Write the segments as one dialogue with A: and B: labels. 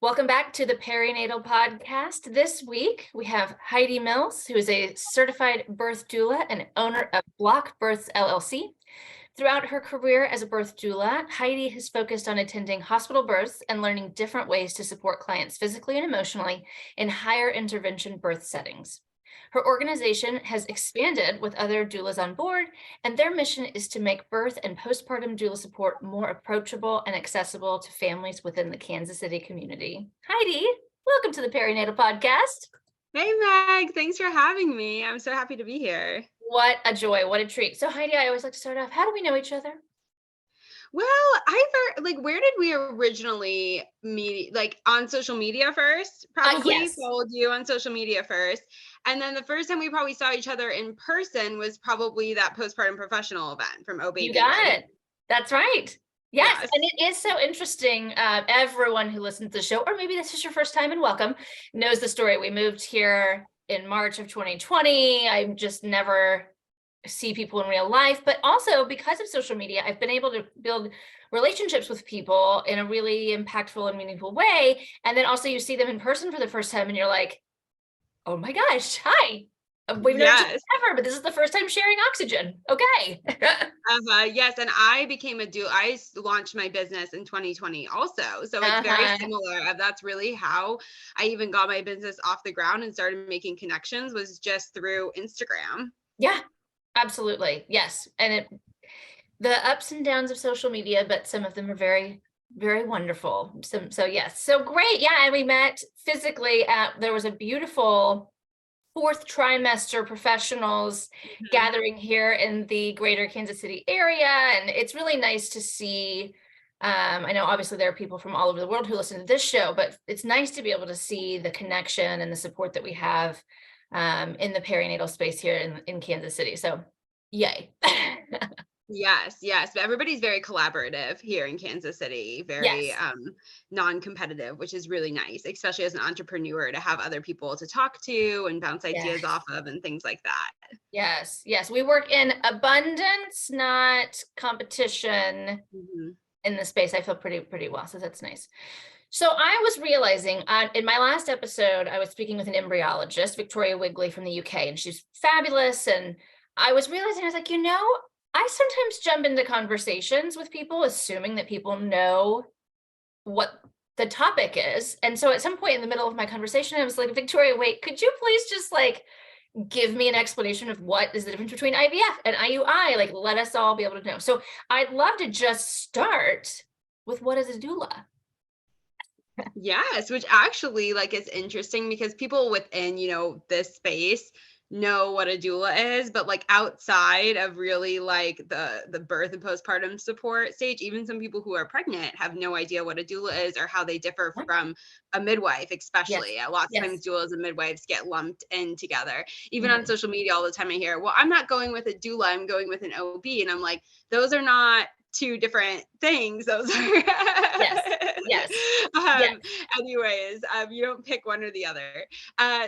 A: Welcome back to the Perinatal Podcast. This week, we have Heidi Mills, who is a certified birth doula and owner of Bloc Birth LLC. Throughout her career as a birth doula, Heidi has focused on attending hospital births and learning different ways to support clients physically and emotionally in higher intervention birth settings. Her organization has expanded with other doulas on board, and their mission is to make birth and postpartum doula support more approachable and accessible to families within the Kansas City community. Heidi, welcome to the Perinatal Podcast.
B: Hey, Meg. Thanks for having me. I'm so happy to be here.
A: What a joy. What a treat. So Heidi, I always like to start off. How do we know each other?
B: Well, where did we originally meet? Like on social media first? Probably
A: Yes.
B: followed you on social media first. And then the first time we probably saw each other in person was probably that postpartum professional event from Oh Baby.
A: You got
B: Right?
A: it. That's right. Yes.
B: Yes.
A: And it is so interesting. Everyone who listens to the show, or maybe this is your first time and welcome, knows the story. We moved here in March of 2020. I just never see people in real life, but also because of social media, I've been able to build relationships with people in a really impactful and meaningful way. And then also you see them in person for the first time and you're like, oh my gosh, hi. We've known each other
B: Yes.
A: forever, but this is the first time sharing oxygen. Okay.
B: Yes. And I became a doula. I launched my business in 2020 also. So it's very similar. That's really how I even got my business off the ground and started making connections, was just through Instagram.
A: Yeah, absolutely. Yes. And the ups and downs of social media, but some of them are very, very wonderful. So yes. So great. Yeah. And we met physically there was a beautiful fourth trimester professionals gathering here in the greater Kansas City area. And it's really nice to see. I know obviously there are people from all over the world who listen to this show, but it's nice to be able to see the connection and the support that we have in the perinatal space here in Kansas City. So yay.
B: Yes. But everybody's very collaborative here in Kansas City, very
A: Yes.
B: non-competitive, which is really nice, especially as an entrepreneur, to have other people to talk to and bounce ideas
A: Yes.
B: off of and things like that.
A: Yes. Yes. We work in abundance, not competition
B: Mhm.
A: in the space. I feel pretty well. So that's nice. So I was realizing in my last episode, I was speaking with an embryologist, Victoria Wigley from the UK, and she's fabulous. And I was realizing, I was like, I sometimes jump into conversations with people, assuming that people know what the topic is. And so at some point in the middle of my conversation, I was like, Victoria, wait, could you please just give me an explanation of what is the difference between IVF and IUI? Like, let us all be able to know. So I'd love to just start with what is a doula?
B: Yes, which actually is interesting because people within, this space know what a doula is, but outside of really the birth and postpartum support stage, even some people who are pregnant have no idea what a doula is or how they differ from a midwife,
A: Yes.
B: especially. Lots of
A: Yes.
B: times doulas and midwives get lumped in together. Even on
A: Mhm.
B: social media all the time I hear, well, I'm not going with a doula, I'm going with an OB. And I'm like, those are not two different things. Those are
A: Yes. Yes. Yes.
B: anyways, you don't pick one or the other.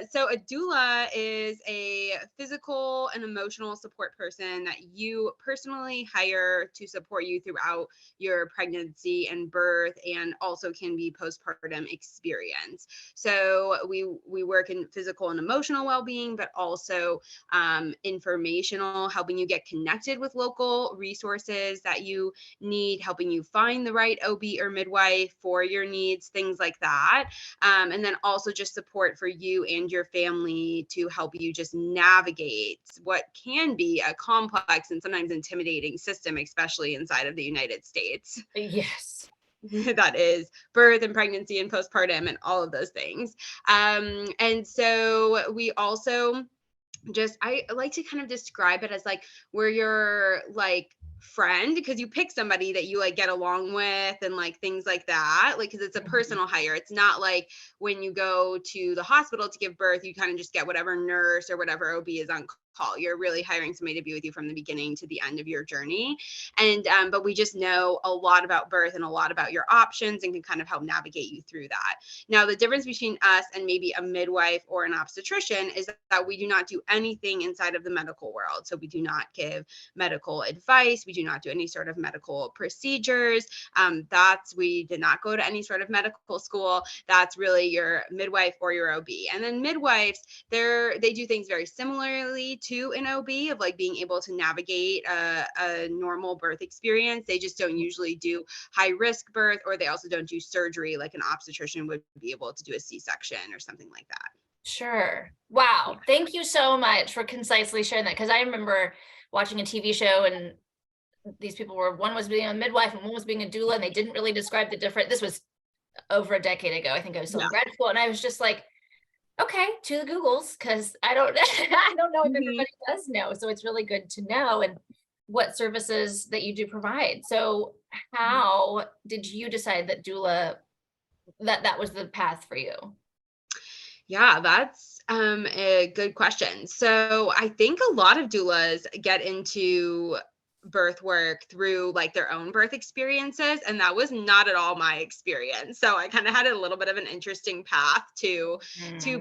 B: So a doula is a physical and emotional support person that you personally hire to support you throughout your pregnancy and birth, and also can be postpartum experience. So we work in physical and emotional well-being, but also informational, helping you get connected with local resources that you need, helping you find the right OB or midwife for your needs, things like that. And then also just support for you and your family to help you just navigate what can be a complex and sometimes intimidating system, especially inside of the United States.
A: Yes.
B: That is birth and pregnancy and postpartum and all of those things. And so we also I like to kind of describe it as we're your friend, because you pick somebody that you get along with and things like that, because it's a personal hire. It's not like when you go to the hospital to give birth, you kind of just get whatever nurse or whatever OB is on call. You're really hiring somebody to be with you from the beginning to the end of your journey. And but we just know a lot about birth and a lot about your options and can kind of help navigate you through that. Now, the difference between us and maybe a midwife or an obstetrician is that we do not do anything inside of the medical world. So we do not give medical advice. We do not do any sort of medical procedures. We did not go to any sort of medical school. That's really your midwife or your OB. And then midwives, they do things very similarly to an OB of like being able to navigate a normal birth experience. They just don't usually do high risk birth, or they also don't do surgery like an obstetrician would be able to do a C-section or something like that.
A: Sure. Wow.
B: Yeah.
A: Thank you so much for concisely sharing that. Because I remember watching a TV show and these people one was being a midwife and one was being a doula, and they didn't really describe the difference. This was over a decade ago. I think I was still in grad school, and I was just like, okay, to the Googles, because I don't know if everybody does know. So it's really good to know and what services that you do provide. So how did you decide that doula, that was the path for you?
B: Yeah, that's a good question. So I think a lot of doulas get into birth work through like their own birth experiences, and that was not at all my experience. So I kind of had a little bit of an interesting path to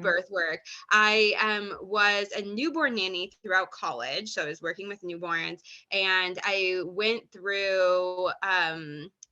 B: birth work. I was a newborn nanny throughout college, so I was working with newborns, and I went through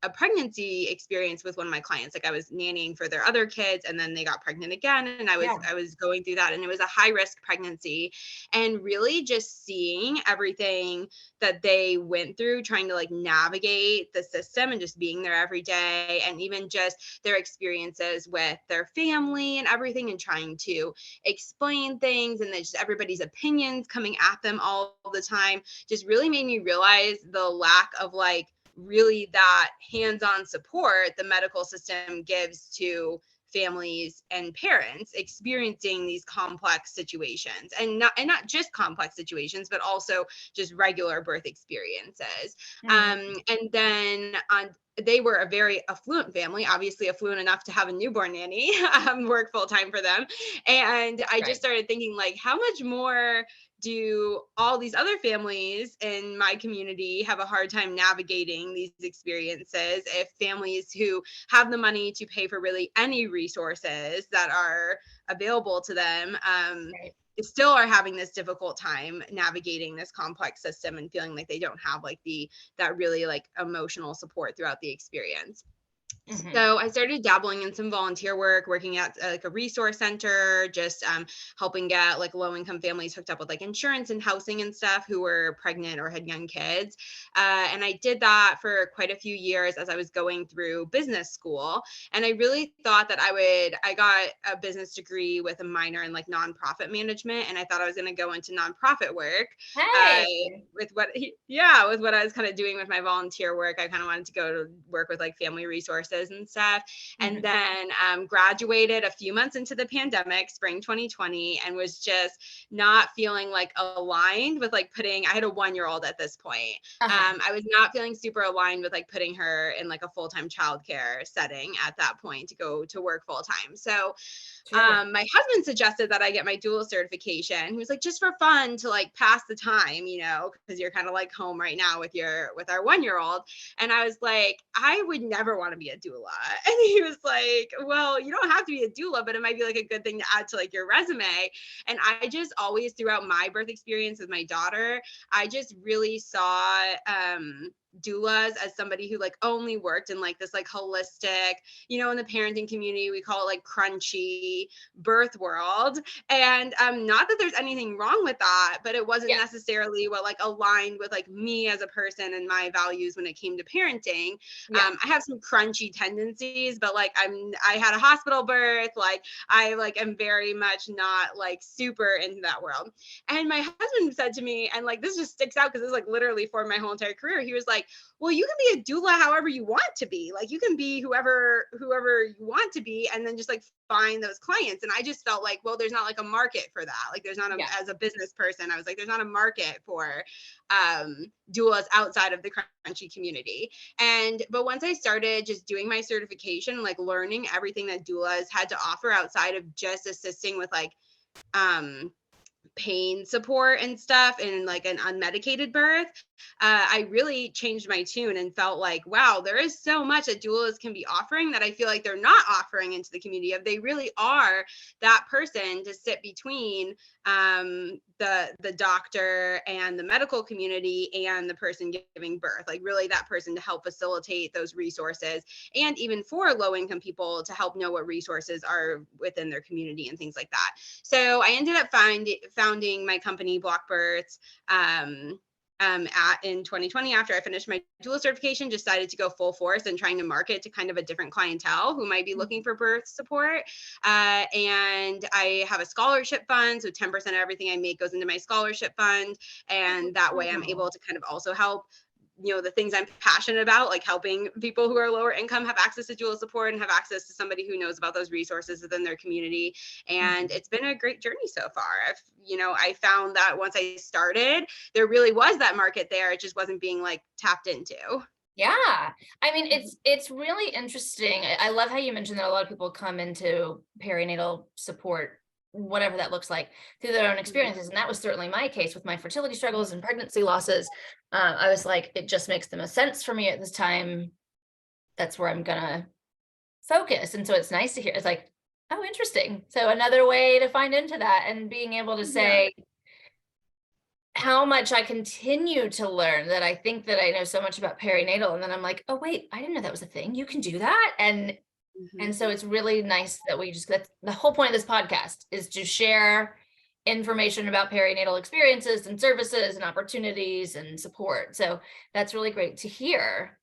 B: a pregnancy experience with one of my clients. Like I was nannying for their other kids, and then they got pregnant again, and I was going through that, and it was a high risk pregnancy, and really just seeing everything that they went through trying to like navigate the system and just being there every day, and even just their experiences with their family and everything, and trying to explain things, and then just everybody's opinions coming at them all the time just really made me realize the lack of like really that hands-on support the medical system gives to families and parents experiencing these complex situations, and not just complex situations, but also just regular birth experiences. And then they were a very affluent family, obviously affluent enough to have a newborn nanny work full time for them. And I just started thinking like, how much more do all these other families in my community have a hard time navigating these experiences if families who have the money to pay for really any resources that are available to them still are having this difficult time navigating this complex system and feeling like they don't have like that really like emotional support throughout the experience. So I started dabbling in some volunteer work, working at like a resource center, just helping get like low-income families hooked up with like insurance and housing and stuff who were pregnant or had young kids. And I did that for quite a few years as I was going through business school. And I really thought that I got a business degree with a minor in like nonprofit management, and I thought I was going to go into nonprofit work. With what I was kind of doing with my volunteer work. I kind of wanted to go to work with like family resources and stuff. And then graduated a few months into the pandemic, spring 2020, and was just not feeling like aligned with like I had a 1-year-old at this point. I was not feeling super aligned with like putting her in like a full-time childcare setting at that point to go to work full-time. So my husband suggested that I get my doula certification. He was like, just for fun to like pass the time, because you're kind of like home right now with our 1-year-old. And I was like, I would never want to be a doula. And he was like, well, you don't have to be a doula, but it might be like a good thing to add to like your resume. And I just always, throughout my birth experience with my daughter, I just really saw doulas as somebody who like only worked in like this like holistic, in the parenting community, we call it like crunchy birth world. And not that there's anything wrong with that, but it wasn't necessarily what like aligned with like me as a person and my values when it came to parenting. I have some crunchy tendencies, but like I had a hospital birth, like I like am very much not like super into that world. And my husband said to me, and like this just sticks out because it's like literally for my whole entire career, he was like, well, you can be a doula however you want to be. Like you can be whoever you want to be, and then just like find those clients. And I just felt like, well, there's not like a market for that. Like there's not as a business person, I was like, there's not a market for doulas outside of the crunchy community. But once I started just doing my certification, like learning everything that doulas had to offer outside of just assisting with like pain support and stuff and like an unmedicated birth, I really changed my tune and felt like, wow, there is so much that doulas can be offering that I feel like they're not offering into the community. Of they really are that person to sit between the doctor and the medical community and the person giving birth, like really that person to help facilitate those resources, and even for low income people to help know what resources are within their community and things like that. So I ended up founding my company Bloc Births in 2020. After I finished my doula certification, decided to go full force and trying to market to kind of a different clientele who might be looking for birth support. And I have a scholarship fund, so 10% of everything I make goes into my scholarship fund, and that way I'm able to kind of also help the things I'm passionate about, like helping people who are lower income have access to doula support and have access to somebody who knows about those resources within their community. And it's been a great journey so far. I found that once I started, there really was that market there. It just wasn't being like tapped into.
A: Yeah. I mean, it's really interesting. I love how you mentioned that a lot of people come into perinatal support, whatever that looks like, through their own experiences. And that was certainly my case with my fertility struggles and pregnancy losses. I was like, it just makes the most sense for me at this time. That's where I'm gonna focus. And so it's nice to hear. It's like, oh, interesting. So another way to find into that and being able to say how much I continue to learn, that I think that I know so much about perinatal. And then I'm like, oh, wait, I didn't know that was a thing. You can do that. And so it's really nice that that's the whole point of this podcast, is to share information about perinatal experiences and services and opportunities and support. So that's really great to hear.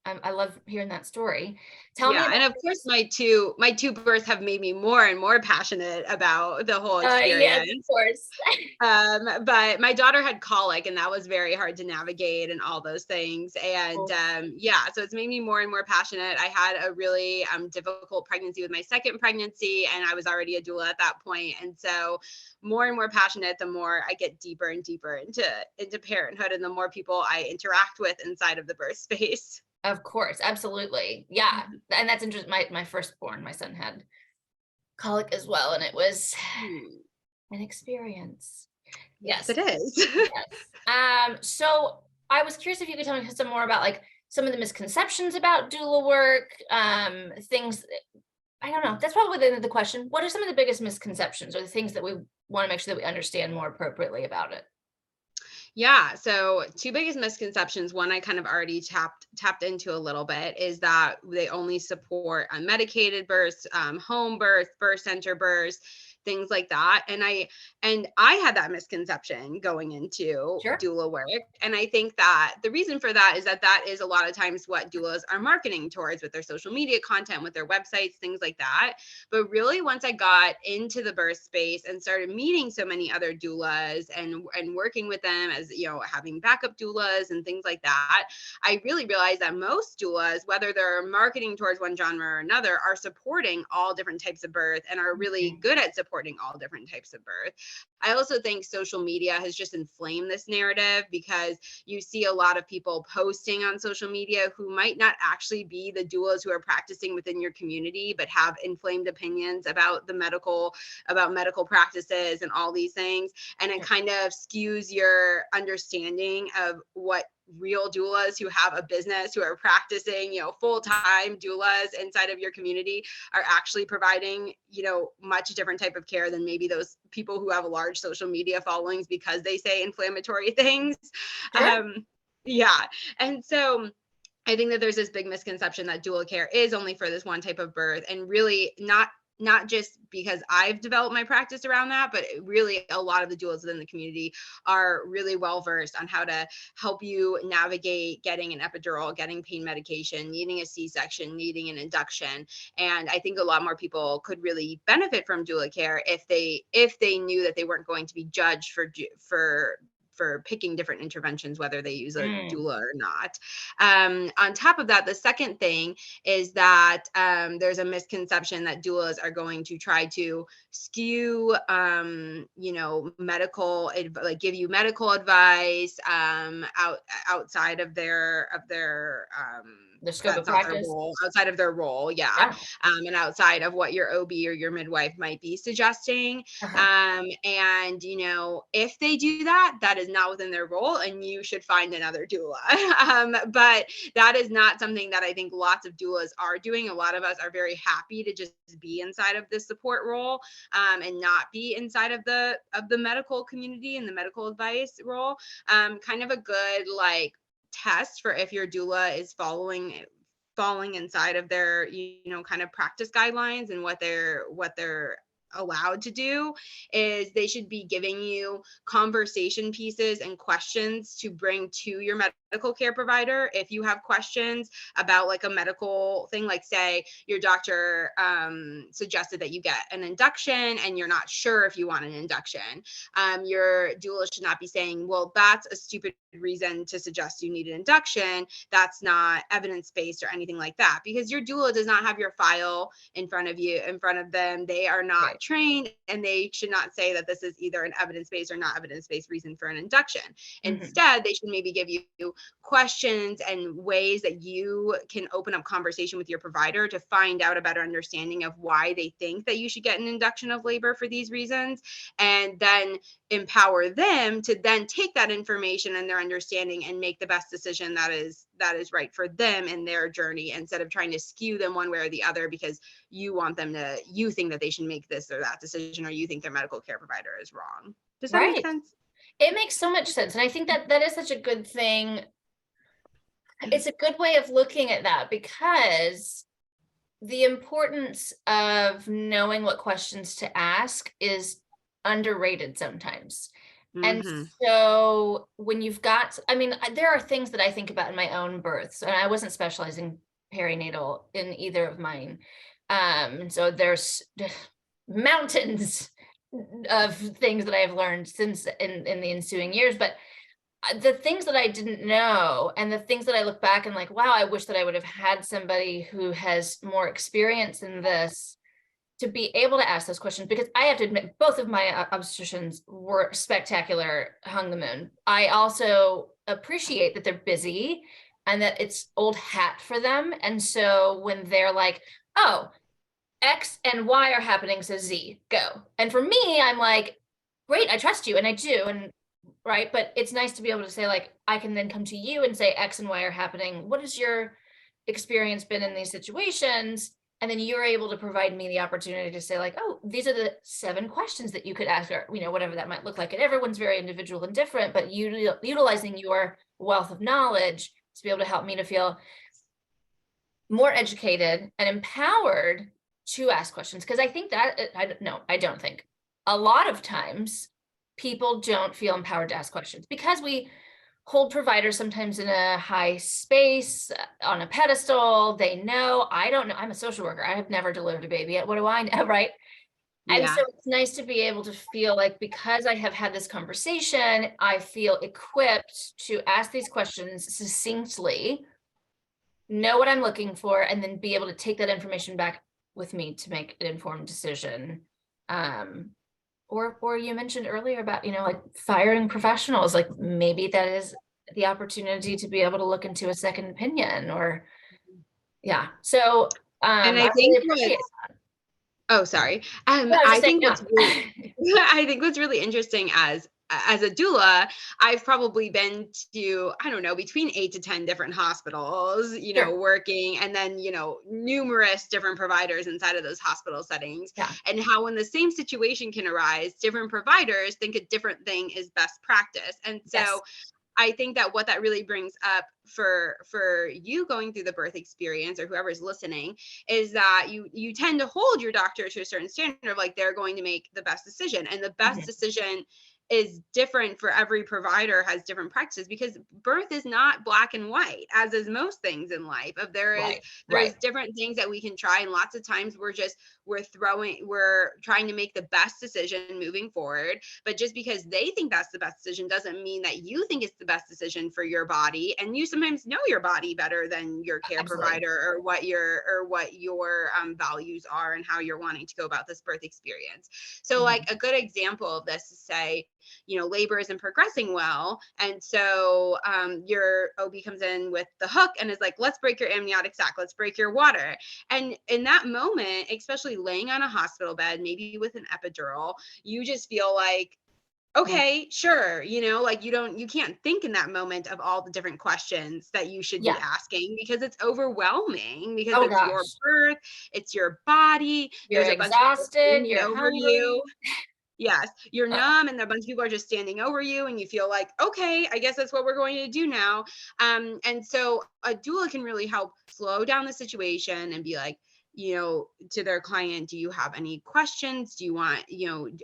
A: I love hearing that story. Tell me about
B: and of course my two births have made me more and more passionate about the whole
A: yes,
B: experience.
A: of course.
B: But my daughter had colic, and that was very hard to navigate and all those things. And so it's made me more and more passionate. I had a really difficult pregnancy with my second pregnancy, and I was already a doula at that point. And so more and more passionate, the more I get deeper and deeper into parenthood, and the more people I interact with inside of the birth space.
A: Of course, absolutely. Yeah. And that's interesting. My firstborn, my son, had colic as well, and it was an experience.
B: Yes, it is.
A: Yes. So I was curious if you could tell me some more about like some of the misconceptions about doula work, things. I don't know. That's probably the question. What are some of the biggest misconceptions, or the things that we want to make sure that we understand more appropriately about it?
B: Yeah. So two biggest misconceptions. One I kind of already tapped into a little bit, is that they only support unmedicated births, home birth, birth center births, things like that. And I had that misconception going into doula work. And I think that the reason for that is that is a lot of times what doulas are marketing towards with their social media content, with their websites, things like that. But really, once I got into the birth space and started meeting so many other doulas and working with them as, having backup doulas and things like that, I really realized that most doulas, whether they're marketing towards one genre or another, are supporting all different types of birth and are really good at supporting all different types of birth. I also think social media has just inflamed this narrative, because you see a lot of people posting on social media who might not actually be the doulas who are practicing within your community, but have inflamed opinions about medical practices and all these things. And it kind of skews your understanding of what real doulas who have a business, who are practicing, full-time doulas inside of your community, are actually providing, much different type of care than maybe those people who have large social media followings because they say inflammatory things. And so I think that there's this big misconception that doula care is only for this one type of birth, and really not just because I've developed my practice around that, but really a lot of the doulas within the community are really well versed on how to help you navigate getting an epidural, getting pain medication, needing a C-section, needing an induction. And I think a lot more people could really benefit from doula care if they knew that they weren't going to be judged for for picking different interventions, whether they use a
A: Mm.
B: doula or not. On top of that, the second thing is that there's a misconception that doulas are going to try to skew, like give you medical advice outside of their
A: The scope of
B: that's not their
A: practice.
B: role, outside of their role,
A: Yeah.
B: and outside of what your OB or your midwife might be suggesting.
A: Uh-huh.
B: And if they do that, that is not within their role, and you should find another doula. But that is not something that I think lots of doulas are doing. A lot of us are very happy to just be inside of this support role, and not be inside of the medical community and the medical advice role. Kind of a good like test for if your doula is falling inside of their kind of practice guidelines, and what they're allowed to do is they should be giving you conversation pieces and questions to bring to your medical care provider if you have questions about like a medical thing, like say your doctor suggested that you get an induction and you're not sure if you want an induction. Your doula should not be saying, well, that's a stupid reason to suggest you need an induction, that's not evidence-based or anything like that, because your doula does not have your file in front of them. They are not
A: Right.
B: trained, and they should not say that this is either an evidence-based or not evidence-based reason for an induction. Instead, they should maybe give you questions and ways that you can open up conversation with your provider to find out a better understanding of why they think that you should get an induction of labor for these reasons, and then empower them to then take that information and their understanding and make the best decision that is right for them in their journey, instead of trying to skew them one way or the other because you think that they should make this or that decision, or you think their medical care provider is wrong. Does that make
A: Right.
B: sense?
A: It makes so much sense. And I think that is such a good thing. It's a good way of looking at that, because the importance of knowing what questions to ask is underrated sometimes. And so when you've got, there are things that I think about in my own births, and I wasn't specializing perinatal in either of mine. And so there's mountains of things that I've learned since in the ensuing years, but the things that I didn't know and the things that I look back and like, wow, I wish that I would have had somebody who has more experience in this to be able to ask those questions, because I have to admit, both of my obstetricians were spectacular, hung the moon. I also appreciate that they're busy and that it's old hat for them. And so when they're like, oh, X and Y are happening, so Z, go. And for me, I'm like, great, I trust you, and I do, and right, but it's nice to be able to say, like, I can then come to you and say X and Y are happening. What has your experience been in these situations? And then you're able to provide me the opportunity to say, like, oh, these are the 7 questions that you could ask, or whatever that might look like. And everyone's very individual and different, but utilizing your wealth of knowledge to be able to help me to feel more educated and empowered to ask questions. Because I think that I don't think a lot of times people don't feel empowered to ask questions, because we hold providers sometimes in a high space, on a pedestal. They know, I don't know, I'm a social worker, I have never delivered a baby yet, what do I know, right? And so it's nice to be able to feel like, because I have had this conversation, I feel equipped to ask these questions succinctly, know what I'm looking for, and then be able to take that information back with me to make an informed decision. Or you mentioned earlier about, like firing professionals, like maybe that is the opportunity to be able to look into a second opinion, or so
B: and I
A: really
B: think
A: appreciate that.
B: Oh, sorry.
A: I think
B: I think what's really interesting as a doula, I've probably been to, I don't know, between 8 to 10 different hospitals,
A: Sure.
B: working, and then, numerous different providers inside of those hospital settings, and how when the same situation can arise, different providers think a different thing is best practice. And so I think that what that really brings up for you going through the birth experience, or whoever's listening, is that you tend to hold your doctor to a certain standard of like, they're going to make the best decision, and the best decision is different for every provider, has different practices, because birth is not black and white, as is most things in life. If there's
A: Right.
B: different things that we can try, and lots of times we're trying to make the best decision moving forward. But just because they think that's the best decision doesn't mean that you think it's the best decision for your body. And you sometimes know your body better than your care
A: Absolutely.
B: provider, or what your values are and how you're wanting to go about this birth experience. So like a good example of this is, say, labor isn't progressing well. And so your OB comes in with the hook and is like, let's break your amniotic sac, let's break your water. And in that moment, especially laying on a hospital bed, maybe with an epidural, you just feel like, okay, sure. Like you can't think in that moment of all the different questions that you should be asking, because it's overwhelming, because
A: Oh
B: it's your
A: gosh.
B: birth, it's your body.
A: You're
B: There's a bunch of people
A: exhausted,
B: standing
A: you're
B: over
A: hungry.
B: you. Yes, you're numb, and a bunch of people are just standing over you, and you feel like, okay, I guess that's what we're going to do now. And so a doula can really help slow down the situation and be like, to their client, do you have any questions? Do you want,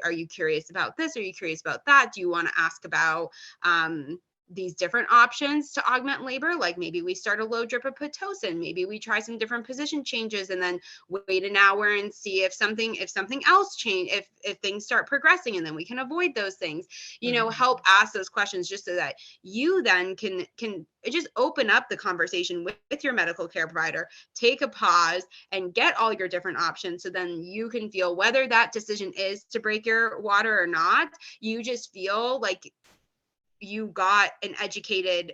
B: are you curious about this? Are you curious about that? Do you want to ask about these different options to augment labor? Like maybe we start a low drip of Pitocin, maybe we try some different position changes and then wait an hour and see if something else change, if things start progressing, and then we can avoid those things. Help ask those questions, just so that you then can just open up the conversation with your medical care provider, take a pause and get all your different options, so then you can feel, whether that decision is to break your water or not, you just feel like you got an educated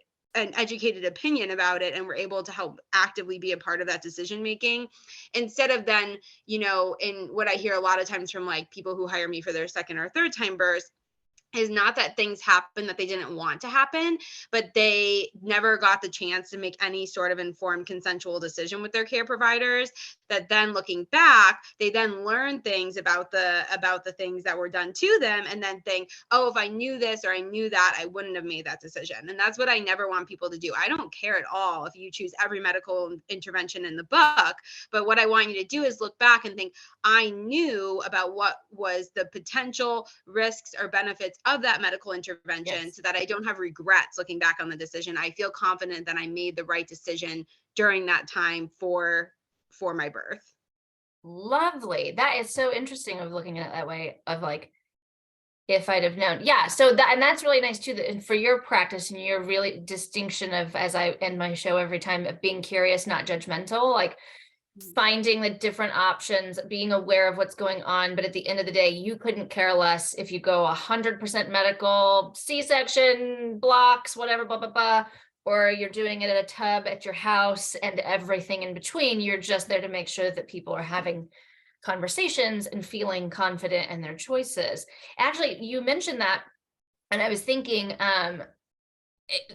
B: opinion about it, and were able to help actively be a part of that decision making, instead of then, in what I hear a lot of times from like people who hire me for their second or third time births, is not that things happen that they didn't want to happen, but they never got the chance to make any sort of informed consensual decision with their care providers, that then looking back, they then learn things about the things that were done to them, and then think, oh, if I knew this or I knew that, I wouldn't have made that decision. And that's what I never want people to do. I don't care at all if you choose every medical intervention in the book, but what I want you to do is look back and think, I knew about what was the potential risks or benefits of that medical intervention, so that I don't have regrets looking back on the decision. I feel confident that I made the right decision during that time for my birth.
A: Lovely. That is so interesting, of looking at it that way, of like, if I'd have known. Yeah. So that, and that's really nice too, that, and for your practice and your really distinction of, as I end my show every time, of being curious, not judgmental, like finding the different options, being aware of what's going on. But at the end of the day, you couldn't care less if you go 100% medical, C-section, blocks, whatever, blah, blah, blah, or you're doing it at a tub at your house and everything in between. You're just there to make sure that people are having conversations and feeling confident in their choices. Actually, you mentioned that, and I was thinking,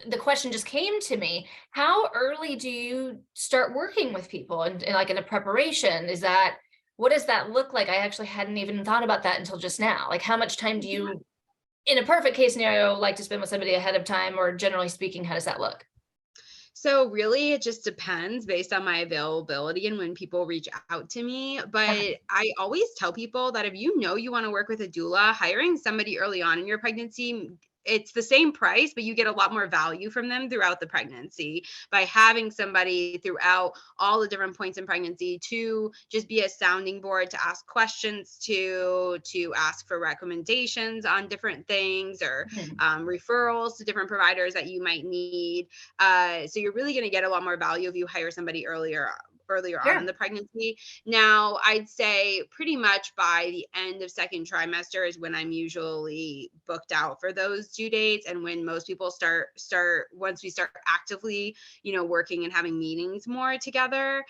A: the question just came to me: how early do you start working with people, and like in a preparation? What does that look like? I actually hadn't even thought about that until just now. Like, how much time do you, in a perfect case scenario, like to spend with somebody ahead of time, or generally speaking, how does that look?
B: So really, it just depends based on my availability and when people reach out to me. But I always tell people that if you want to work with a doula, hiring somebody early on in your pregnancy, it's the same price, but you get a lot more value from them throughout the pregnancy by having somebody throughout all the different points in pregnancy to just be a sounding board, to ask questions, to ask for recommendations on different things, or referrals to different providers that you might need. So you're really going to get a lot more value if you hire somebody earlier on in the pregnancy. Now, I'd say pretty much by the end of second trimester is when I'm usually booked out for those due dates, and when most people start once we start actively, working and having meetings more together.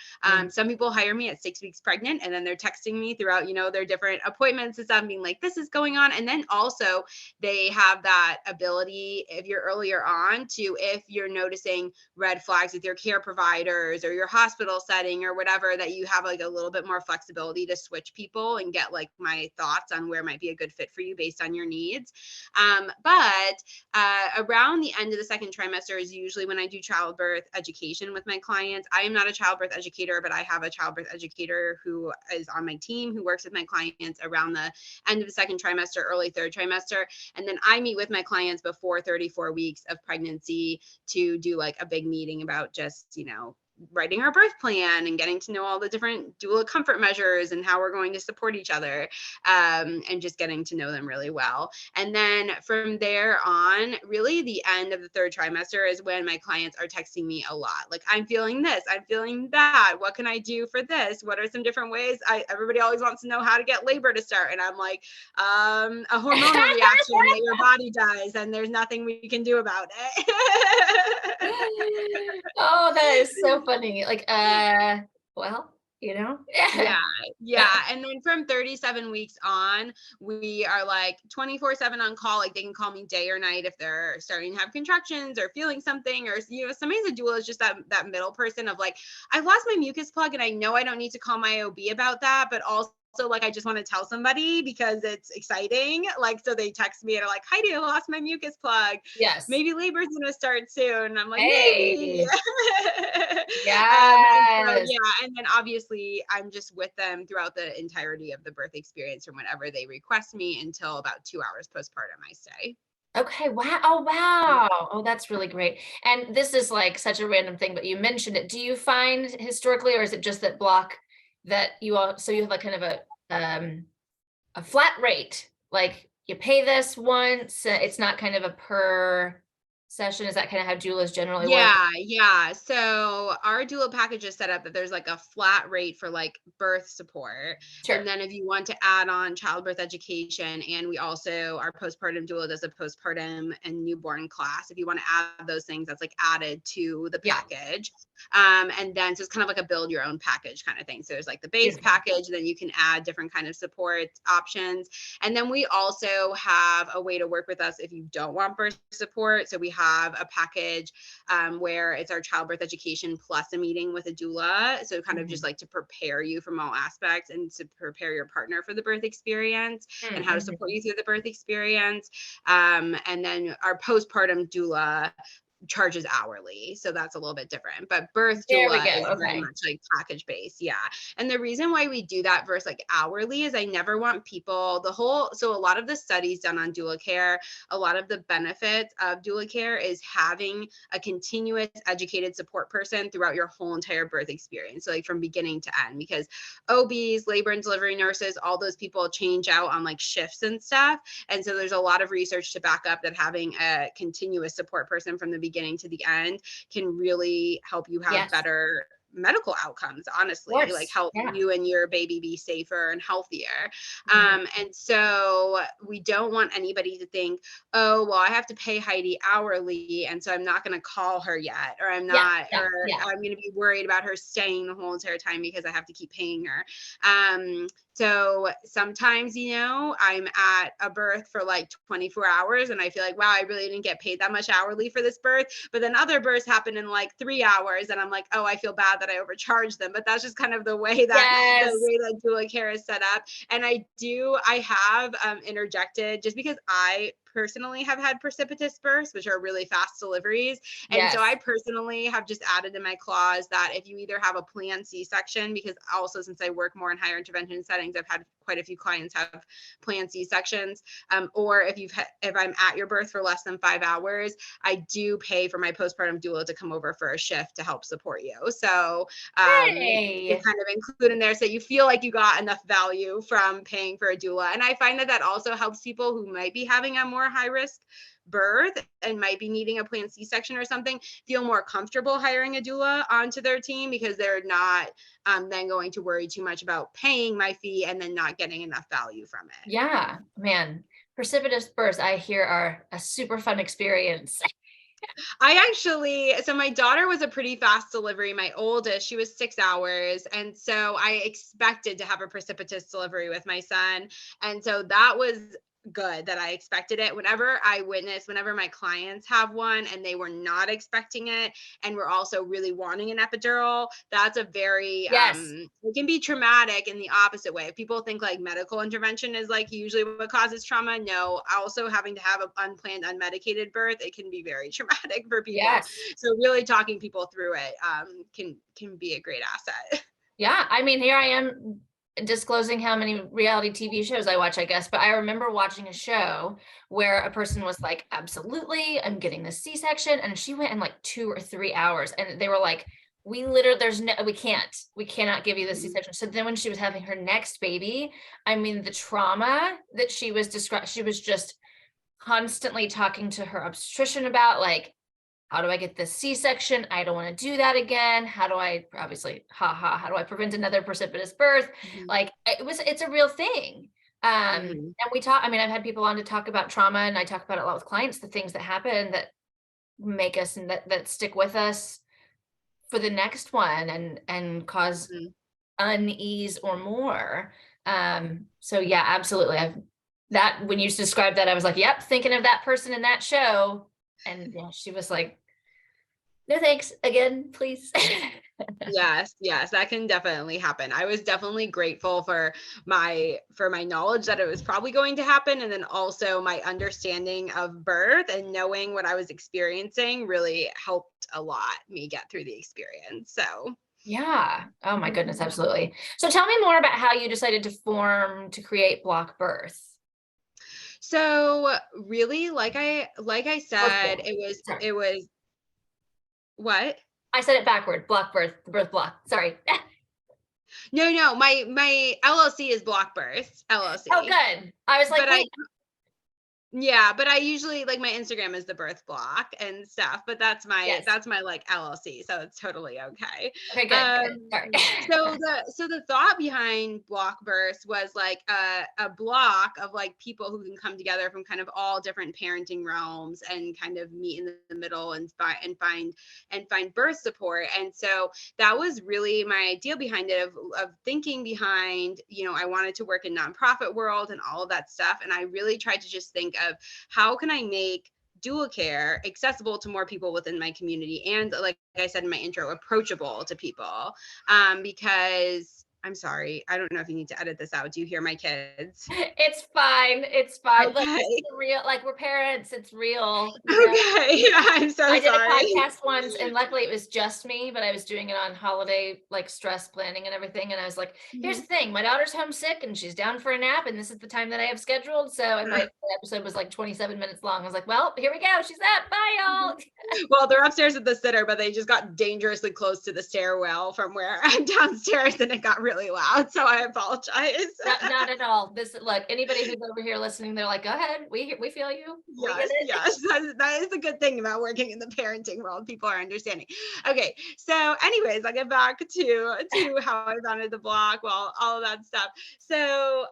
B: Some people hire me at 6 weeks pregnant, and then they're texting me throughout, their different appointments and stuff, being like, this is going on. And then also they have that ability, if you're earlier on, to, if you're noticing red flags with your care providers or your hospital setting, setting or whatever, that you have like a little bit more flexibility to switch people and get like my thoughts on where might be a good fit for you based on your needs. But around the end of the second trimester is usually when I do childbirth education with my clients. I am not a childbirth educator, but I have a childbirth educator who is on my team who works with my clients around the end of the second trimester, early third trimester. And then I meet with my clients before 34 weeks of pregnancy to do like a big meeting about just, writing our birth plan and getting to know all the different doula comfort measures and how we're going to support each other, and just getting to know them really well. And then from there on, really the end of the third trimester is when my clients are texting me a lot. Like, I'm feeling this, I'm feeling that. What can I do for this? What are some different ways? Everybody always wants to know how to get labor to start. And I'm like, a hormonal reaction that your body does, and there's nothing we can do about it.
A: Oh, that is so funny. Like, well,
B: Yeah. And then from 37 weeks on, we are like 24/7 on call. Like, they can call me day or night if they're starting to have contractions or feeling something, or, sometimes a doula is just that middle person of like, I lost my mucus plug and I know I don't need to call my OB about that, but also like, I just want to tell somebody because it's exciting. Like, so they text me and are like, Heidi, I lost my mucus plug.
A: Yes.
B: Maybe labor's going to start soon. I'm like,
A: Hey.
B: maybe.
A: Yes.
B: And then obviously I'm just with them throughout the entirety of the birth experience from whenever they request me until about 2 hours postpartum I stay.
A: Okay. Wow. Oh, wow. Oh, that's really great. And this is like such a random thing, but you mentioned it. Do you find historically, or is it just that block that you have like kind of a flat rate, like you pay this once, it's not kind of a per session? Is that kind of how doulas generally work?
B: Yeah. So our doula package is set up that there's like a flat rate for like birth support.
A: Sure.
B: And then if you want to add on childbirth education, and we also, our postpartum doula does a postpartum and newborn class. If you want to add those things, that's like added to the package. And then so it's kind of like a build your own package kind of thing. So there's like the base package, and then you can add different kind of support options. And then we also have a way to work with us if you don't want birth support. So we have a package where it's our childbirth education plus a meeting with a doula. So kind of just like to prepare you from all aspects and to prepare your partner for the birth experience and how to support you through the birth experience. And then our postpartum doula charges hourly, so that's a little bit different, but birth doula is very much like package based. And the reason why we do that versus like hourly is I never want people so a lot of the studies done on doula care, a lot of the benefits of doula care is having a continuous educated support person throughout your whole entire birth experience, so like from beginning to end, because OBs, labor and delivery nurses, all those people change out on like shifts and stuff, and so there's a lot of research to back up that having a continuous support person from the beginning to the end can really help you have better medical outcomes, honestly, like help you and your baby be safer and healthier. And so we don't want anybody to think, oh, well, I have to pay Heidi hourly, and so I'm not going to call her yet, or I'm not, or I'm going to be worried about her staying the whole entire time because I have to keep paying her. So sometimes, I'm at a birth for like 24 hours and I feel like, wow, I really didn't get paid that much hourly for this birth. But then other births happen in like 3 hours and I'm like, oh, I feel bad that I overcharged them. But that's just kind of the way that doula care is set up. And I have interjected, just because I personally have had precipitous births, which are really fast deliveries. And so I personally have just added in my clause that if you either have a planned C-section, because also since I work more in higher intervention settings, I've had quite a few clients have planned C-sections, or if I'm at your birth for less than 5 hours, I do pay for my postpartum doula to come over for a shift to help support you. So you kind of include in there so you feel like you got enough value from paying for a doula. And I find that also helps people who might be having a more high risk birth and might be needing a planned C-section or something feel more comfortable hiring a doula onto their team, because they're not then going to worry too much about paying my fee and then not getting enough value from it.
A: Yeah, man, precipitous births I hear are a super fun experience.
B: So my daughter was a pretty fast delivery. My oldest, she was 6 hours. And so I expected to have a precipitous delivery with my son. And so that was good that I expected it. Whenever my clients have one and they were not expecting it and were also really wanting an epidural, that's a very,
A: Yes.
B: it can be traumatic in the opposite way. If people think like medical intervention is like usually what causes trauma, no, also having to have an unplanned, unmedicated birth, it can be very traumatic for people.
A: Yes.
B: So really talking people through it can be a great asset.
A: Yeah. I mean, here I am disclosing how many reality TV shows I watch, I guess, but I remember watching a show where a person was like, absolutely, I'm getting this C-section. And she went in like 2 or 3 hours and they were like, we cannot give you the C-section. So then when she was having her next baby, I mean, the trauma that she was she was just constantly talking to her obstetrician about like, how do I get this C-section? I don't want to do that again. How do I, obviously, how do I prevent another precipitous birth? Like it's a real thing. And we talk, I mean, I've had people on to talk about trauma and I talk about it a lot with clients, the things that happen that make us and that stick with us for the next one and cause unease or more. So yeah, absolutely. When you described that, I was like, yep, thinking of that person in that show. And yeah, she was like, no, thanks again, please.
B: Yes, that can definitely happen. I was definitely grateful for my knowledge that it was probably going to happen. And then also my understanding of birth and knowing what I was experiencing really helped a lot me get through the experience. So
A: yeah. Oh my goodness, absolutely. So tell me more about how you decided to create Bloc Birth.
B: So really, like I said, it was what?
A: I said it backward. Bloc Birth, the birth block. Sorry.
B: No, my LLC is Bloc Birth LLC.
A: Oh, good. I was like,
B: but
A: wait.
B: Yeah, but I usually like my Instagram is the birth block and stuff, but that's my like LLC, so it's totally okay.
A: Okay, good. Sorry.
B: So the thought behind Bloc Birth was like a block of like people who can come together from kind of all different parenting realms and kind of meet in the middle and find birth support. And so that was really my idea behind it of thinking behind, I wanted to work in nonprofit world and all of that stuff, and I really tried to just think of how can I make doula care accessible to more people within my community and, like I said in my intro, approachable to people, because I'm sorry, I don't know if you need to edit this out. Do you hear my kids?
A: It's fine.
B: Okay.
A: Look, it's real. Like we're parents. It's real.
B: Okay. Yeah, I'm so sorry.
A: I did a podcast once and luckily it was just me, but I was doing it on holiday, like stress planning and everything. And I was like, here's the thing. My daughter's homesick and she's down for a nap. And this is the time that I have scheduled. So, and my episode was like 27 minutes long. I was like, well, here we go. She's up. Bye y'all.
B: Well, they're upstairs at the sitter, but they just got dangerously close to the stairwell from where I'm downstairs and it got really loud. So I apologize.
A: Not at all. Look, anybody who's over here listening, they're like, go ahead. We feel you.
B: Yes. That is a good thing about working in the parenting world. People are understanding. Okay. So anyways, I'll get back to how I founded the blog, well, all of that stuff. So,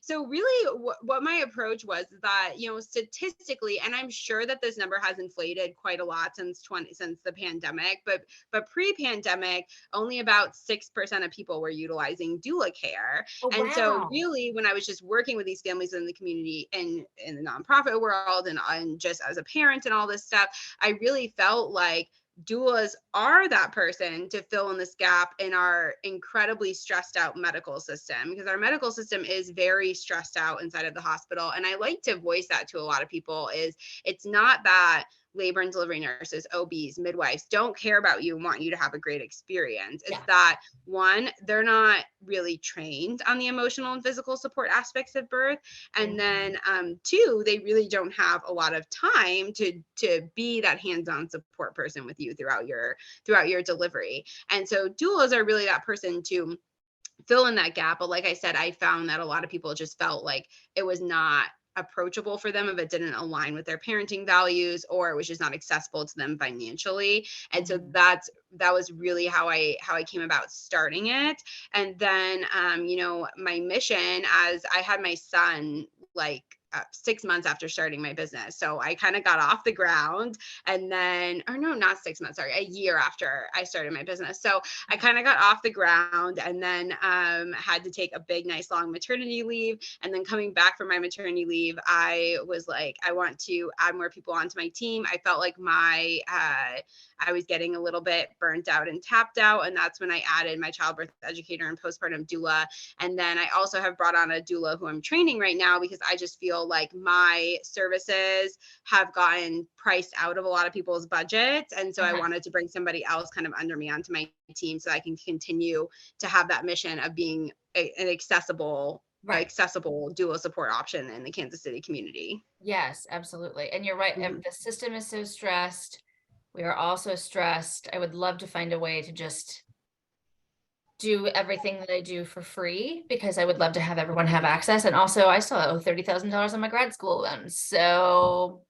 B: so really what my approach was is that, statistically, and I'm sure that this number has inflated quite a lot since the pandemic, but pre-pandemic, only about 6% of people were utilizing doula care.
A: Oh,
B: and
A: wow.
B: So really, when I was just working with these families in the community and in the nonprofit world and just as a parent and all this stuff, I really felt like doulas are that person to fill in this gap in our incredibly stressed out medical system, because our medical system is very stressed out inside of the hospital. And I like to voice that to a lot of people is it's not that labor and delivery nurses, OBs, midwives don't care about you and want you to have a great experience. It's that one, they're not really trained on the emotional and physical support aspects of birth. And then two, they really don't have a lot of time to be that hands-on support person with you throughout your delivery. And so doulas are really that person to fill in that gap. But like I said, I found that a lot of people just felt like it was not approachable for them if it didn't align with their parenting values, or it was just not accessible to them financially. And so that was really how I came about starting it. And then my mission, as I had my son like 6 months after starting my business. So I kind of got off the ground, and then, or no, not 6 months, sorry, a year after I started my business. So I kind of got off the ground, and then had to take a big, nice, long maternity leave. And then coming back from my maternity leave, I was like, I want to add more people onto my team. I felt like I was getting a little bit burnt out and tapped out. And that's when I added my childbirth educator and postpartum doula. And then I also have brought on a doula who I'm training right now, because I just feel like my services have gotten priced out of a lot of people's budgets. And so I wanted to bring somebody else kind of under me onto my team, so I can continue to have that mission of being an accessible doula support option in the Kansas City community.
A: Yes, absolutely. And you're right. The system is so stressed. We are also stressed. I would love to find a way to just do everything that I do for free, because I would love to have everyone have access. And also I still owe $30,000 on my grad school loan. So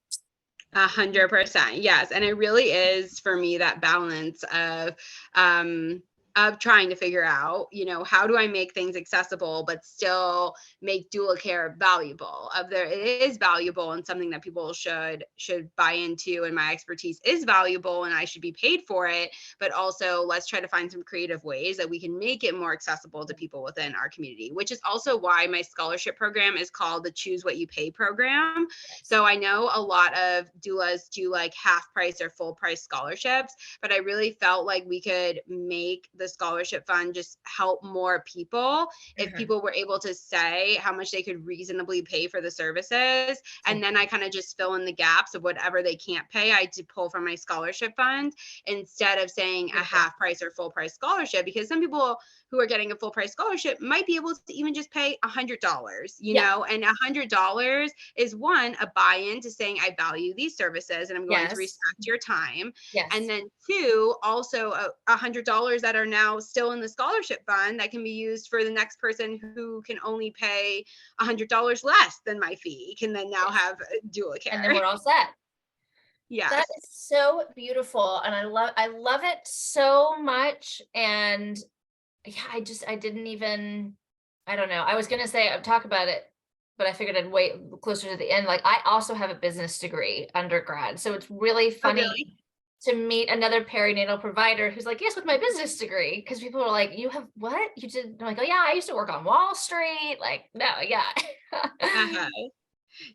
B: 100%. Yes. And it really is, for me, that balance of trying to figure out, how do I make things accessible, but still make doula care valuable? It is valuable and something that people should buy into, and my expertise is valuable and I should be paid for it. But also, let's try to find some creative ways that we can make it more accessible to people within our community, which is also why my scholarship program is called the Choose What You Pay program. So I know a lot of doulas do like half price or full price scholarships, but I really felt like we could make the scholarship fund just help more people if people were able to say how much they could reasonably pay for the services. And then I kind of just fill in the gaps of whatever they can't pay. I did pull from my scholarship fund instead of saying a half price or full price scholarship, because some people who are getting a full price scholarship might be able to even just pay $100, know, and $100 is one, a buy-in to saying, I value these services and I'm going to respect your time. And then two, also $100 that are now still in the scholarship fund that can be used for the next person who can only pay $100 less than my fee, can then now have doula care.
A: And then we're all set.
B: Yes.
A: That is so beautiful. And I love it so much. And yeah, I didn't even, I don't know. I was going to say, I'd talk about it, but I figured I'd wait closer to the end. Like, I also have a business degree undergrad. So it's really funny to meet another perinatal provider who's like, yes, with my business degree. Because people are like, you have what? You did? I'm like, oh yeah, I used to work on Wall Street. Like, no, yeah.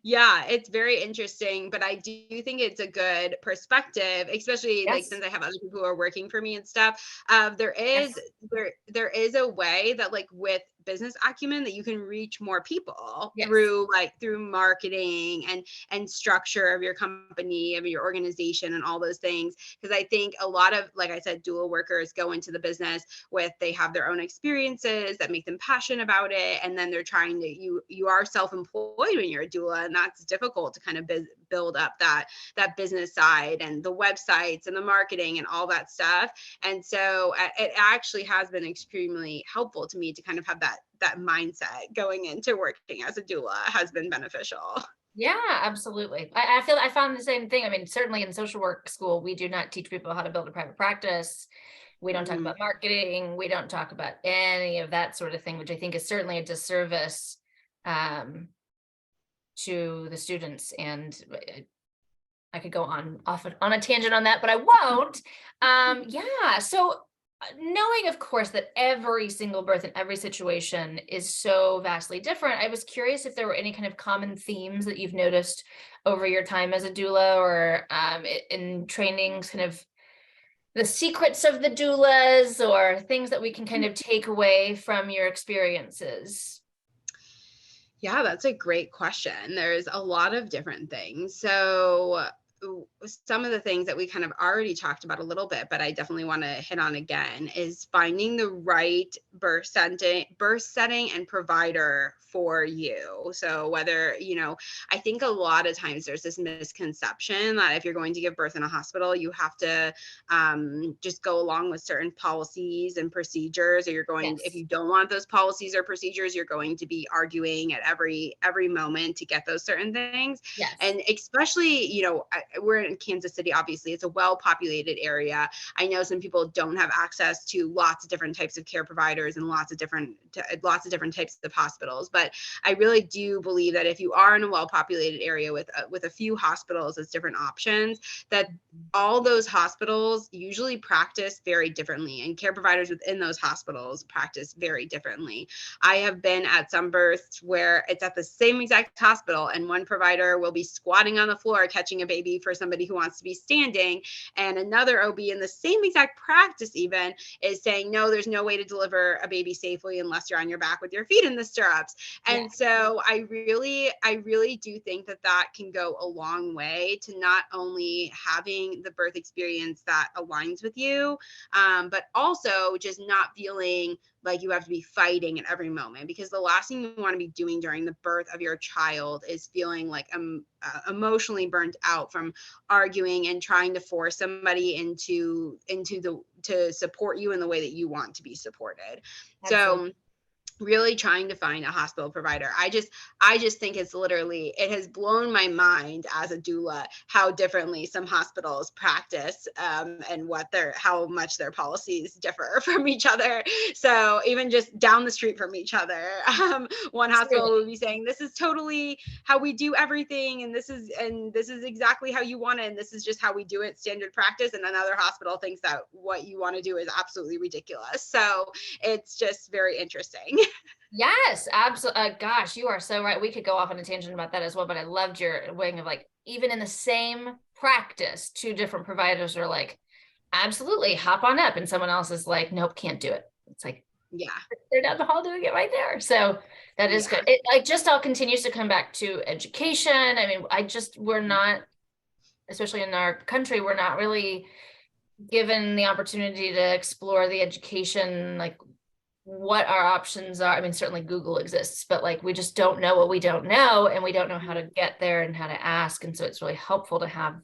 B: Yeah, it's very interesting, but I do think it's a good perspective, especially like since I have other people who are working for me and stuff. There is a way that, like, with business acumen, that you can reach more people through marketing and structure of your company, of your organization, and all those things. Because I think a lot of, like I said, doula workers go into the business they have their own experiences that make them passionate about it, and then they're trying to you are self-employed when you're a doula, and that's difficult to kind of build up that business side and the websites and the marketing and all that stuff. And so it actually has been extremely helpful to me to kind of have that mindset going into working as a doula has been beneficial.
A: Yeah, absolutely. I feel I found the same thing. I mean, certainly in social work school, we do not teach people how to build a private practice. We don't talk about marketing. We don't talk about any of that sort of thing, which I think is certainly a disservice to the students. And I could go on a tangent on that, but I won't. Yeah. So knowing, of course, that every single birth in every situation is so vastly different, I was curious if there were any kind of common themes that you've noticed over your time as a doula, or in trainings, kind of the secrets of the doulas, or things that we can kind of take away from your experiences.
B: Yeah, that's a great question. There's a lot of different things. So some of the things that we kind of already talked about a little bit, but I definitely want to hit on again, is finding the right birth setting and provider for you. So whether, I think a lot of times there's this misconception that if you're going to give birth in a hospital, you have to just go along with certain policies and procedures, or if you don't want those policies or procedures, you're going to be arguing at every moment to get those certain things. And especially, we're in Kansas City, obviously. It's a well-populated area. I know some people don't have access to lots of different types of care providers and lots of different types of hospitals. But I really do believe that if you are in a well-populated area with a few hospitals as different options, that all those hospitals usually practice very differently, and care providers within those hospitals practice very differently. I have been at some births where it's at the same exact hospital, and one provider will be squatting on the floor catching a baby for somebody who wants to be standing, and another OB in the same exact practice even is saying, no, there's no way to deliver a baby safely unless you're on your back with your feet in the stirrups. And so I really do think that can go a long way to not only having the birth experience that aligns with you, but also just not feeling like you have to be fighting at every moment, because the last thing you want to be doing during the birth of your child is feeling like emotionally burnt out from arguing and trying to force somebody to support you in the way that you want to be supported. Absolutely. So really trying to find a hospital provider. I just think it has blown my mind as a doula how differently some hospitals practice, and how much their policies differ from each other. So even just down the street from each other, one hospital will be saying, this is totally how we do everything, and this is exactly how you want it, and this is just how we do it, standard practice. And another hospital thinks that what you want to do is absolutely ridiculous. So it's just very interesting.
A: Yes, absolutely. Gosh, you are so right. We could go off on a tangent about that as well, but I loved your wing of like, even in the same practice, two different providers are like, absolutely, hop on up. And someone else is like, nope, can't do it. It's like, yeah, they're down the hall doing it right there. So that is good. It just all continues to come back to education. I mean, we're not, especially in our country, we're not really given the opportunity to explore the education, like what our options are. I mean, certainly Google exists, but like, we just don't know what we don't know, and we don't know how to get there and how to ask. And so it's really helpful to have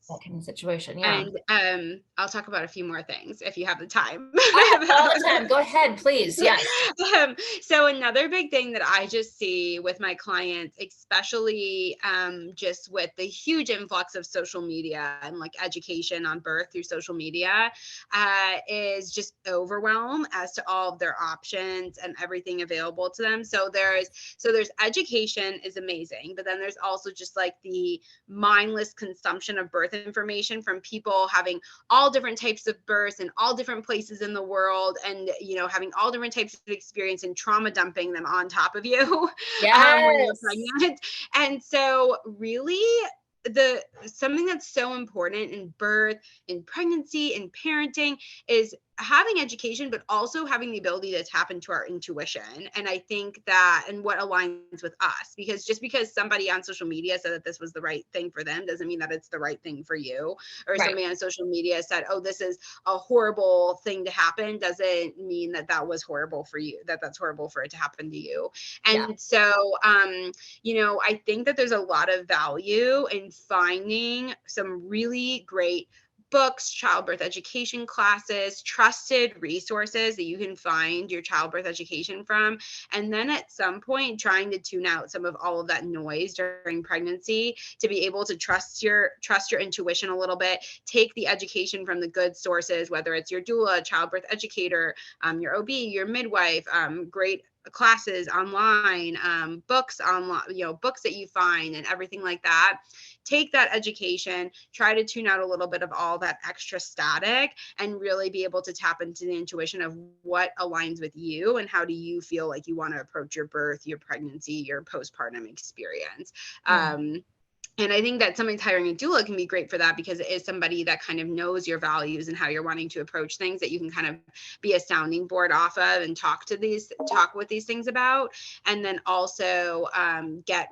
A: that kind of situation. Yeah.
B: And I'll talk about a few more things if you have the time.
A: I have all the time. Go ahead, please. Yes.
B: So another big thing that I just see with my clients, especially just with the huge influx of social media and like education on birth through social media, is just overwhelm as to all of their options and everything available to them. So there's education is amazing, but then there's also just like the mindless consumption of birth information from people having all different types of births in all different places in the world, and having all different types of experience and trauma dumping them on top of you. Yes. When you're pregnant. And so really something that's so important in birth, in pregnancy, in parenting is having education, but also having the ability to tap into our intuition. And I think that, and what aligns with us, because just because somebody on social media said that this was the right thing for them doesn't mean that it's the right thing for you. Or somebody on social media said, oh, this is a horrible thing to happen, doesn't mean that was horrible for you, that's horrible for it to happen to you. And so, I think that there's a lot of value in finding some really great books, childbirth education classes, trusted resources that you can find your childbirth education from. And then at some point, trying to tune out some of all of that noise during pregnancy to be able to trust your intuition a little bit, take the education from the good sources, whether it's your doula, childbirth educator, your OB, your midwife, great classes online, books online, books that you find and everything like that. Take that education, try to tune out a little bit of all that extra static, and really be able to tap into the intuition of what aligns with you and how do you feel like you want to approach your birth, your pregnancy, your postpartum experience. And I think that sometimes hiring a doula can be great for that, because it is somebody that kind of knows your values and how you're wanting to approach things, that you can kind of be a sounding board off of and talk with these things about. And then also get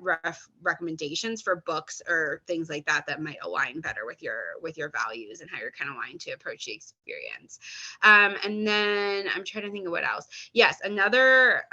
B: recommendations for books or things like that might align better with your values and how you're kind of wanting to approach the experience. And then I'm trying to think of what else. Yes, another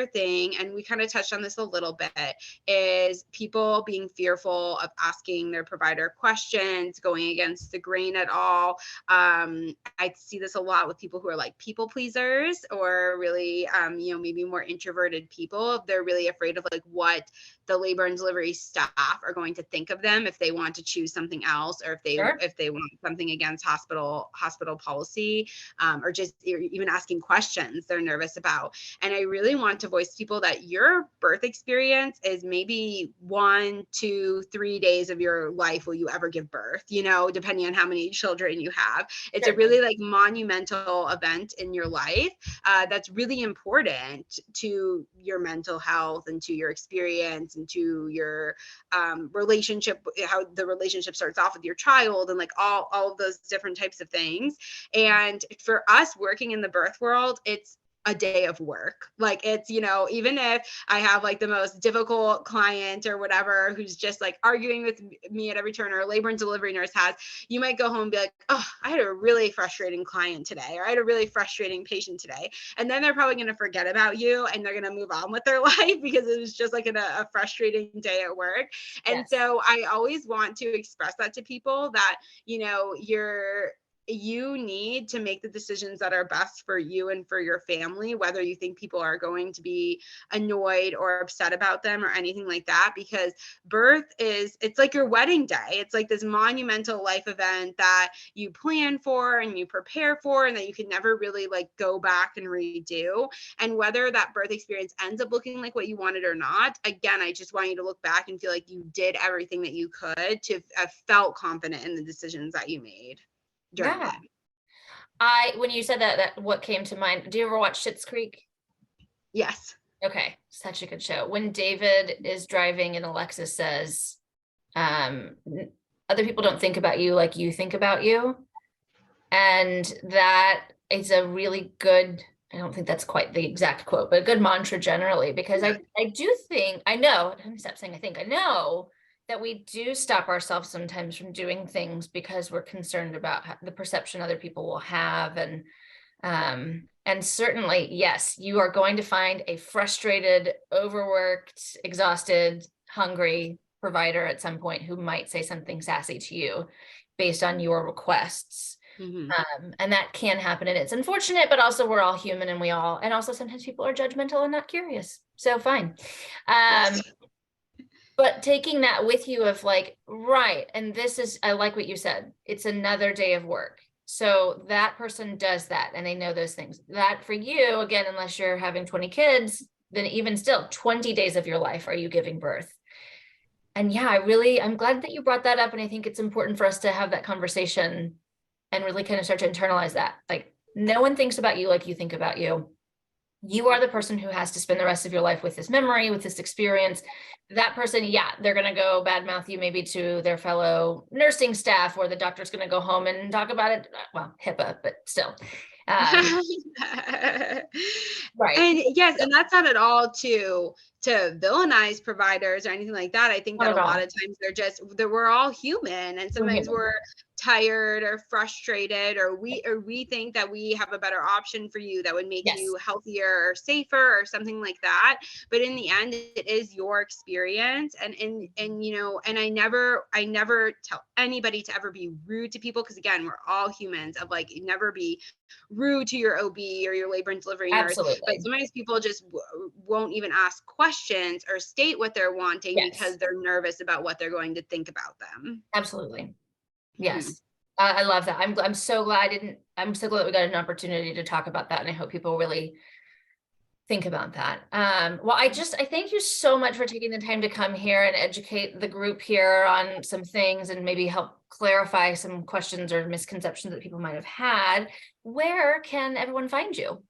B: thing, and we kind of touched on this a little bit, is people being fearful of asking their provider questions, going against the grain at all. I see this a lot with people who are like people pleasers, or really, maybe more introverted people. They're really afraid of like what the labor and delivery staff are going to think of them if they want to choose something else, or if they want something against hospital policy, or just even asking questions they're nervous about. And I really want to voice to people that your birth experience is maybe 1, 2, 3 days of your life will you ever give birth, depending on how many children you have. It's a really like monumental event in your life that's really important to your mental health and to your experience and to your relationship, how the relationship starts off with your child, and like all of those different types of things. And for us working in the birth world, it's a day of work. Like it's, even if I have like the most difficult client or whatever, who's just like arguing with me at every turn, or a labor and delivery nurse has, you might go home and be like, oh, I had a really frustrating client today, or I had a really frustrating patient today. And then they're probably going to forget about you and they're going to move on with their life because it was just like a frustrating day at work. And so I always want to express that to people that, you need to make the decisions that are best for you and for your family, whether you think people are going to be annoyed or upset about them or anything like that, because birth it's like your wedding day. It's like this monumental life event that you plan for and you prepare for, and that you can never really like go back and redo. And whether that birth experience ends up looking like what you wanted or not, again, I just want you to look back and feel like you did everything that you could to have felt confident in the decisions that you made.
A: Yeah. When you said that what came to mind, do you ever watch Schitt's Creek?
B: Yes.
A: Okay. Such a good show. When David is driving and Alexis says, other people don't think about you like you think about you. And that is a really good, I don't think that's quite the exact quote, but a good mantra generally, because I do think, I know that we do stop ourselves sometimes from doing things because we're concerned about the perception other people will have. And certainly, yes, you are going to find a frustrated, overworked, exhausted, hungry provider at some point who might say something sassy to you based on your requests.
B: Mm-hmm.
A: And that can happen, and it's unfortunate, but also we're all human, and and also sometimes people are judgmental and not curious. So fine. But taking that with you of like, right, and I like what you said, it's another day of work. So that person does that and they know those things. That for you, again, unless you're having 20 kids, then even still 20 days of your life are you giving birth. And yeah, I'm glad that you brought that up. And I think it's important for us to have that conversation and really kind of start to internalize that. Like, no one thinks about you like you think about you. You are the person who has to spend the rest of your life with this memory, with this experience. That person, they're going to go badmouth you maybe to their fellow nursing staff, or the doctor's going to go home and talk about it. Well, HIPAA, but still. Right.
B: And yes, and that's not at all to villainize providers or anything like that. I think that a lot of times we're all human, and sometimes we're tired or frustrated, or we think that we have a better option for you that would make you healthier or safer or something like that. But in the end, it is your experience. And I never tell anybody to ever be rude to people, because again, we're all humans, of like, never be rude to your OB or your labor and delivery nurse. But sometimes people just won't even ask questions or state what they're wanting because they're nervous about what they're going to think about them.
A: Absolutely. Yes. I love that. I'm so glad we got an opportunity to talk about that. And I hope people really think about that. Well, I thank you so much for taking the time to come here and educate the group here on some things and maybe help clarify some questions or misconceptions that people might have had. Where can everyone find you?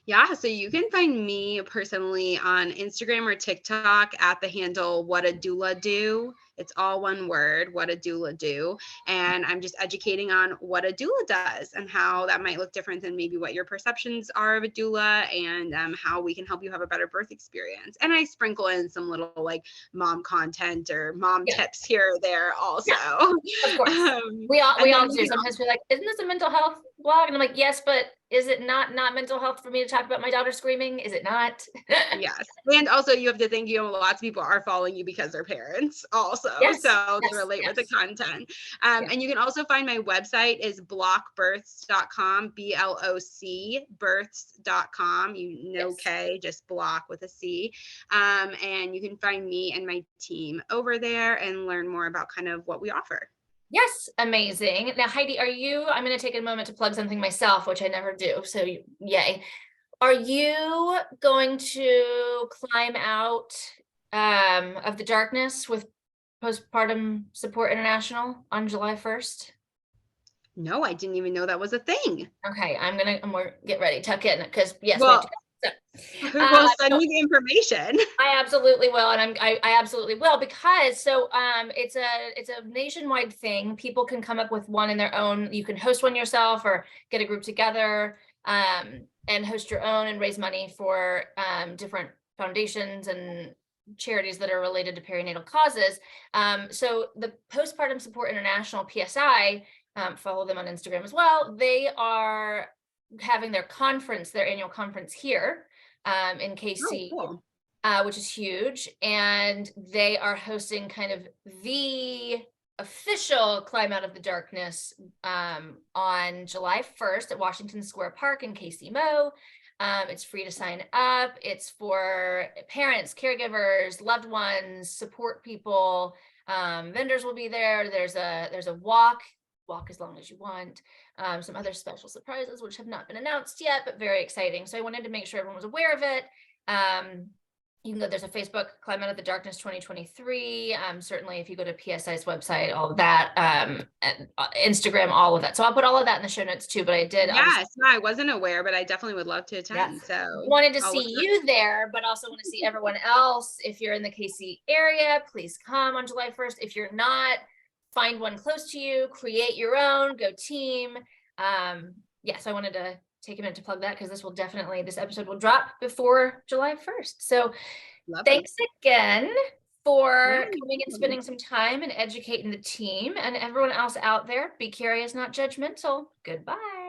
B: Yeah, so you can find me personally on Instagram or TikTok at the handle What a Doula Do. It's all one word, What a Doula Do. And I'm just educating on what a doula does and how that might look different than maybe what your perceptions are of a doula, and how we can help you have a better birth experience. And I sprinkle in some little like mom content or mom tips here or there also.
A: Of course. We all do. Sometimes we're like, isn't this a mental health blog? And I'm like, yes, but is it not mental health for me to talk about my daughter screaming? Is it not?
B: Yes. And also you have to think, lots of people are following you because they're parents also.
A: Yes,
B: So
A: yes,
B: they relate with the
A: yes.
B: content. And you can also find my website is blocbirths.com, BLOC births.com.
A: Yes.
B: K, just block with a C. And you can find me and my team over there and learn more about kind of what we offer.
A: Yes, amazing. Now, Heidi, I'm going to take a moment to plug something myself, which I never do. So yay. Are you going to climb out of the darkness with Postpartum Support International on July 1st?
B: No, I didn't even know that was a thing.
A: Okay, I'm gonna get ready, tuck in, because yes, we have
B: Well,
A: to go. So,
B: well, send me the information.
A: I absolutely will, and I absolutely will, because it's a nationwide thing. People can come up with one in their own. You can host one yourself or get a group together and host your own and raise money for different foundations and charities that are related to perinatal causes. So the Postpartum Support International, PSI, follow them on Instagram as well. They are having their annual conference here in KC.
B: Oh, cool.
A: Which is huge. And they are hosting kind of the official Climb Out of the Darkness on July 1st at Washington Square Park in KC-Mo. It's free to sign up. It's for parents, caregivers, loved ones, support people. Vendors will be there. There's a walk as long as you want. Some other special surprises, which have not been announced yet, but very exciting. So I wanted to make sure everyone was aware of it. You can go, there's a Facebook, Climb Out of the Darkness 2023. Certainly if you go to PSI's website, all of that, and Instagram, all of that. So I'll put all of that in the show notes too, but I did.
B: Yes, no, I wasn't aware, but I definitely would love to attend.
A: Yes.
B: So
A: Wanted to see you there, but also want to see everyone else. If you're in the KC area, please come on July 1st. If you're not, find one close to you, create your own, go team. Yes, I wanted to take a minute to plug that, because this episode will drop before July 1st. So thanks again for coming and spending some time and educating the team, and everyone else out there. Be curious, not judgmental. Goodbye.